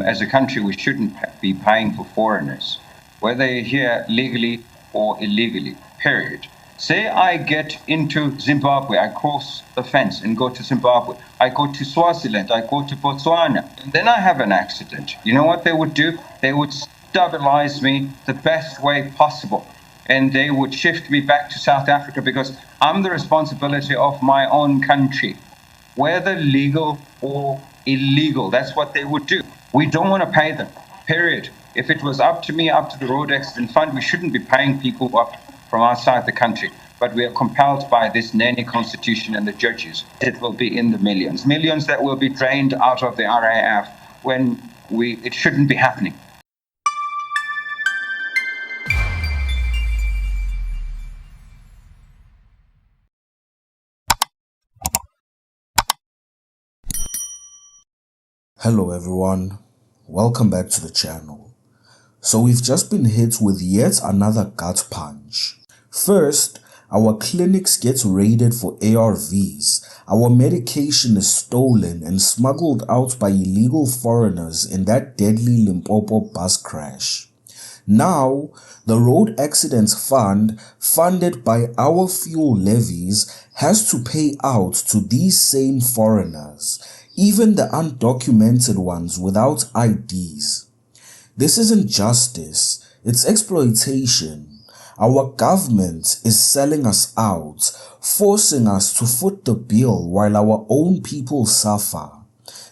as a country, we shouldn't be paying for foreigners, whether they're here legally or illegally, period. Say I get into Zimbabwe, I cross the fence and go to Zimbabwe. I go to Swaziland, I go to Botswana, and then I have an accident. You know what they would do? They would stabilize me the best way possible. And they would shift me back to South Africa because I'm the responsibility of my own country, whether legal or illegal. That's what they would do. We don't want to pay them, period. If it was up to me, up to the Road Accident Fund, we shouldn't be paying people up from outside the country. But we are compelled by this nanny constitution and the judges. It will be in the millions. Millions that will be drained out of the RAF when it shouldn't be happening. Hello everyone, welcome back to the channel. So we've just been hit with yet another gut punch. First, our clinics get raided for ARVs, our medication is stolen and smuggled out by illegal foreigners in that deadly Limpopo bus crash. Now, the Road Accidents Fund, funded by our fuel levies, has to pay out to these same foreigners, even the undocumented ones without IDs. This isn't justice, it's exploitation. Our government is selling us out, forcing us to foot the bill while our own people suffer.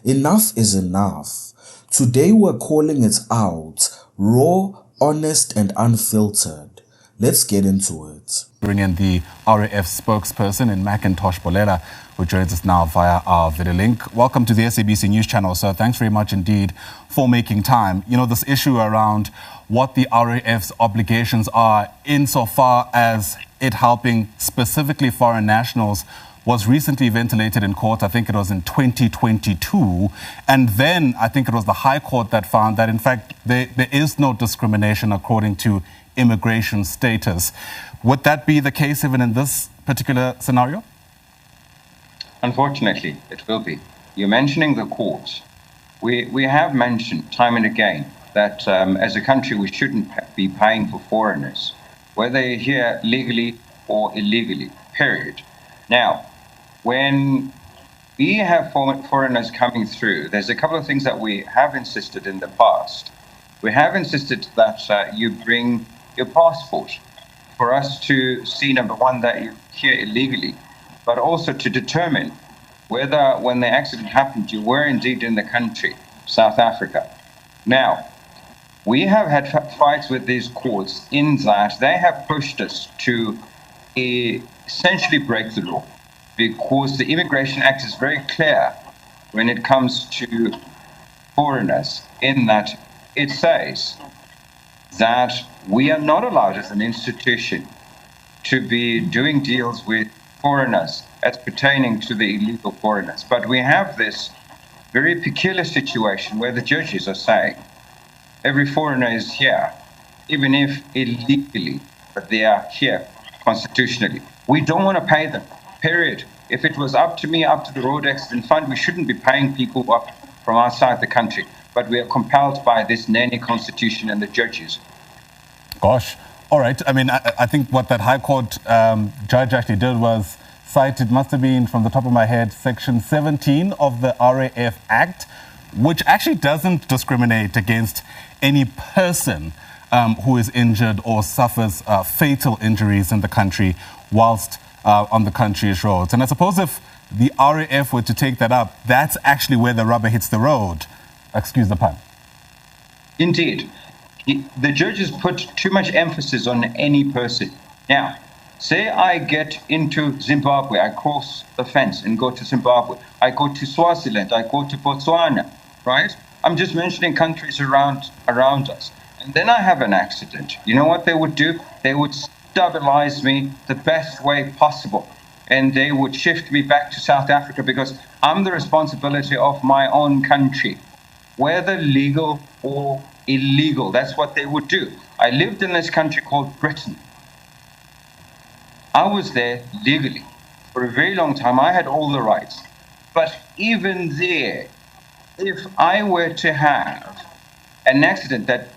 Enough is enough. Today we're calling it out, raw, honest and unfiltered. Let's get into it. Bring in the RAF spokesperson in Macintosh Bolela, who joins us now via our video link. Welcome to the SABC News Channel, sir. Thanks very much indeed for making time. You know, this issue around what the RAF's obligations are insofar as it helping specifically foreign nationals was recently ventilated in court. I think it was in 2022. And then I think it was the High Court that found that, in fact, there is no discrimination according to immigration status. Would that be the case even in this particular scenario? Unfortunately, it will be. You're mentioning the courts. We have mentioned time and again that as a country we shouldn't be paying for foreigners, whether they're here legally or illegally, period. Now, when we have foreigners coming through, there's a couple of things that we have insisted in the past. We have insisted that you bring your passport for us to see, number one, that you're here illegally, but also to determine whether when the accident happened, you were indeed in the country, South Africa. Now, we have had fights with these courts in that they have pushed us to essentially break the law, because the Immigration Act is very clear when it comes to foreigners, in that it says that we are not allowed as an institution to be doing deals with foreigners as pertaining to the illegal foreigners. But we have this very peculiar situation where the judges are saying every foreigner is here, even if illegally, but they are here constitutionally. We don't want to pay them, period. If it was up to me, up to the Road Accident Fund, we shouldn't be paying people up from outside the country. But we are compelled by this nanny constitution and the judges. Gosh. All right. I mean, I think what that High Court judge actually did was cite, it must have been, from the top of my head, Section 17 of the RAF Act, which actually doesn't discriminate against any person who is injured or suffers fatal injuries in the country whilst on the country's roads. And I suppose if the RAF were to take that up, that's actually where the rubber hits the road. Excuse the pun. Indeed. The judges put too much emphasis on any person. Now, say I get into Zimbabwe, I cross the fence and go to Zimbabwe. I go to Swaziland, I go to Botswana, right? I'm just mentioning countries around us. And then I have an accident. You know what they would do? They would stabilize me the best way possible. And they would shift me back to South Africa because I'm the responsibility of my own country, whether legal or illegal. That's what they would do. I lived in this country called Britain. I was there legally for a very long time. I had all the rights. But even there, if I were to have an accident that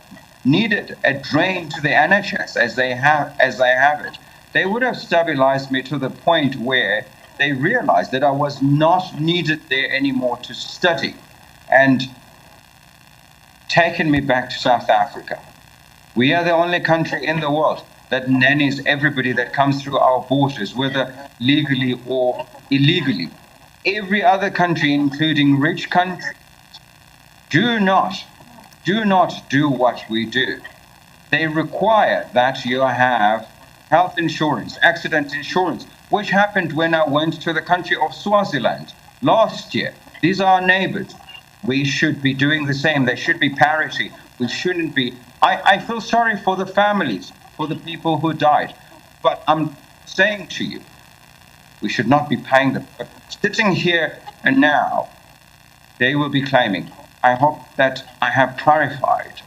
needed a drain to the NHS as they have it, they would have stabilized me to the point where they realized that I was not needed there anymore to study and taken me back to South Africa. We are the only country in the world that nannies everybody that comes through our borders, whether legally or illegally. Every other country, including rich countries, do not do what we do. They require that you have health insurance, accident insurance, which happened when I went to the country of Swaziland last year. These are our neighbors. We should be doing the same. There should be parity. We shouldn't be. I feel sorry for the families, for the people who died. But I'm saying to you, we should not be paying them. But sitting here and now, they will be claiming. I hope that I have clarified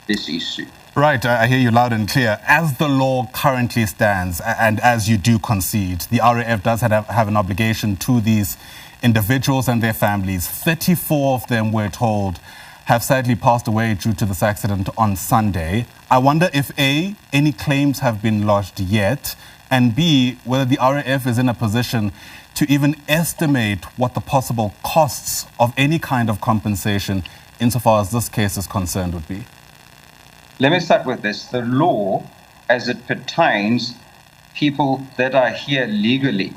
this issue. Right, I hear you loud and clear. As the law currently stands, and as you do concede, the RAF does have an obligation to these individuals and their families. 34 of them, we're told, have sadly passed away due to this accident on Sunday. I wonder if A, any claims have been lodged yet, and B, whether the RAF is in a position to even estimate what the possible costs of any kind of compensation, insofar as this case is concerned, would be. Let me start with this. The law, as it pertains people that are here legally,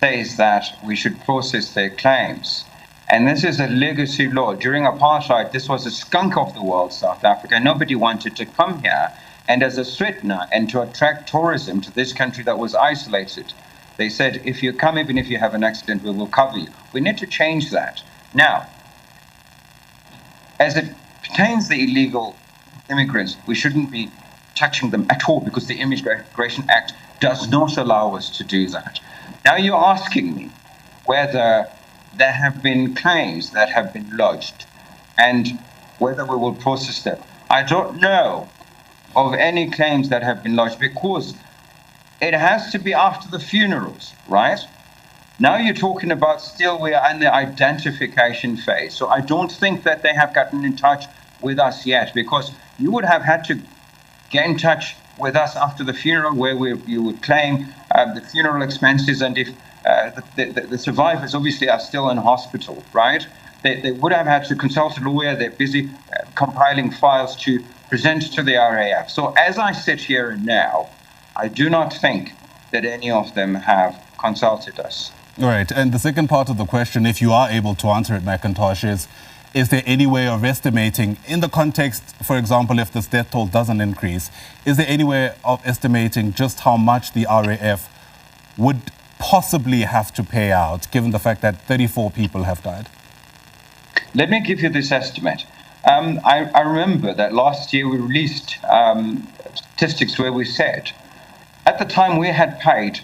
says that we should process their claims. And this is a legacy law. During apartheid, this was a skunk of the world, South Africa. Nobody wanted to come here. And as a threatener and to attract tourism to this country that was isolated, they said, if you come, even if you have an accident, we will cover you. We need to change that. Now, as it pertains the illegal immigrants, we shouldn't be touching them at all because the Immigration Act does not allow us to do that. Now you're asking me whether there have been claims that have been lodged and whether we will process them. I don't know of any claims that have been lodged because it has to be after the funerals, right? Now you're talking about still we are in the identification phase. So I don't think that they have gotten in touch with us yet because you would have had to get in touch with us after the funeral where you would claim the funeral expenses and if the survivors obviously are still in hospital, right? They would have had to consult a lawyer. They're busy compiling files to present to the RAF. So as I sit here and now, I do not think that any of them have consulted us. All right. And the second part of the question, if you are able to answer it, McIntosh, is there any way of estimating, in the context, for example, if this death toll doesn't increase, is there any way of estimating just how much the RAF would possibly have to pay out, given the fact that 34 people have died? Let me give you this estimate. I remember that last year we released statistics where we said, at the time we had paid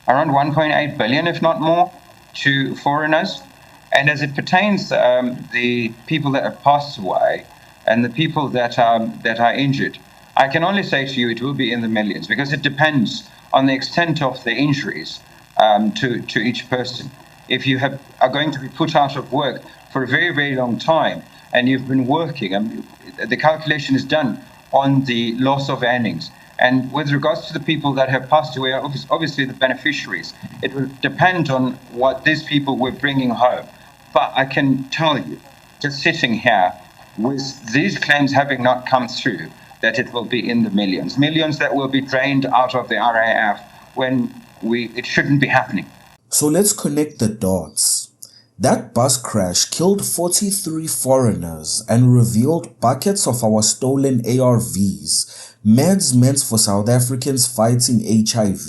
around 1.8 billion, if not more, to foreigners. And as it pertains the people that have passed away and the people that are injured, I can only say to you it will be in the millions because it depends on the extent of the injuries to each person. If you are going to be put out of work for a very, very long time and you've been working, the calculation is done on the loss of earnings. And with regards to the people that have passed away, obviously the beneficiaries, it will depend on what these people were bringing home. But I can tell you, just sitting here, with these claims having not come through, that it will be in the millions. Millions that will be drained out of the RAF when it shouldn't be happening. So let's connect the dots. That bus crash killed 43 foreigners and revealed buckets of our stolen ARVs, meds meant for South Africans fighting HIV.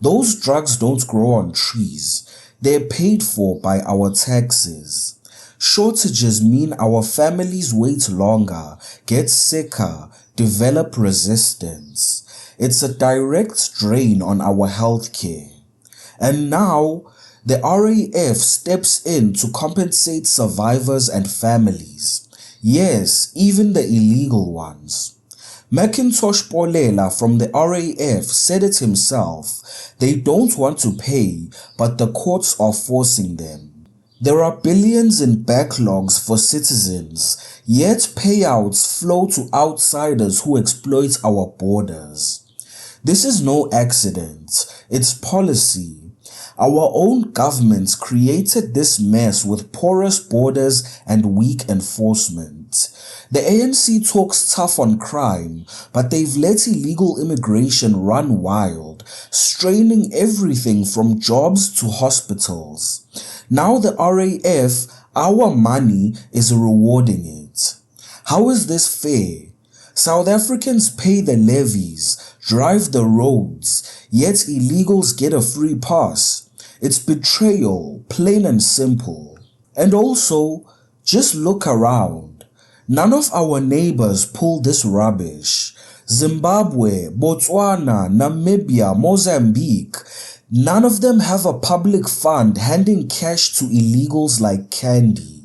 Those drugs don't grow on trees. They're paid for by our taxes. Shortages mean our families wait longer, get sicker, develop resistance. It's a direct drain on our healthcare. And now, the RAF steps in to compensate survivors and families. Yes, even the illegal ones. McIntosh Polela from the RAF said it himself. They don't want to pay, but the courts are forcing them. There are billions in backlogs for citizens, yet payouts flow to outsiders who exploit our borders. This is no accident, it's policy. Our own governments created this mess with porous borders and weak enforcement. The ANC talks tough on crime, but they've let illegal immigration run wild, straining everything from jobs to hospitals. Now the RAF, our money, is rewarding it. How is this fair? South Africans pay the levies, drive the roads, yet illegals get a free pass. It's betrayal, plain and simple. And also, just look around. None of our neighbors pull this rubbish. Zimbabwe, Botswana, Namibia, Mozambique, none of them have a public fund handing cash to illegals like candy.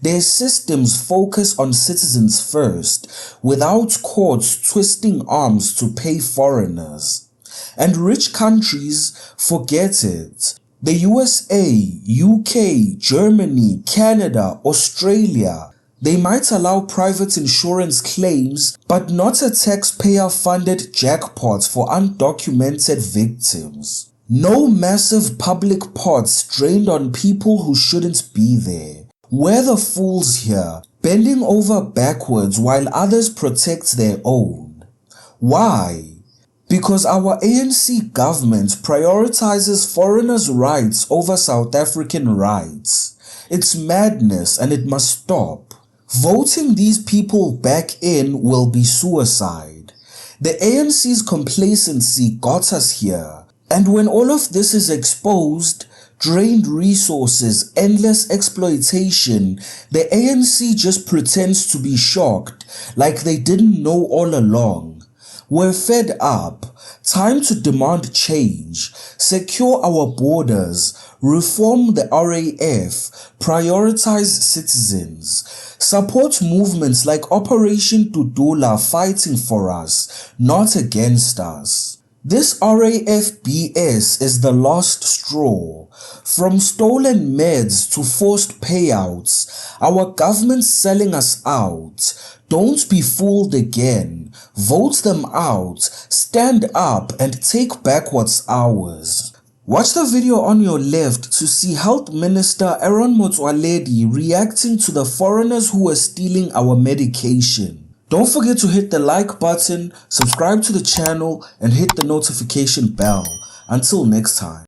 Their systems focus on citizens first, without courts twisting arms to pay foreigners. And rich countries forget it. The USA, UK, Germany, Canada, Australia, they might allow private insurance claims, but not a taxpayer-funded jackpot for undocumented victims. No massive public pots drained on people who shouldn't be there. We're the fools here, bending over backwards while others protect their own. Why? Because our ANC government prioritizes foreigners' rights over South African rights. It's madness and it must stop. Voting these people back in will be suicide. The ANC's complacency got us here. And when all of this is exposed, drained resources, endless exploitation, the ANC just pretends to be shocked, like they didn't know all along. We're fed up. Time to demand change, secure our borders, reform the RAF, prioritize citizens, support movements like Operation Tudula fighting for us, not against us. This RAF BS is the last straw. From stolen meds to forced payouts, our government's selling us out. Don't be fooled again. Vote them out, stand up and take back what's ours. Watch the video on your left to see Health Minister Aaron Motsoaledi reacting to the foreigners who were stealing our medication. Don't forget to hit the like button, subscribe to the channel and hit the notification bell. Until next time.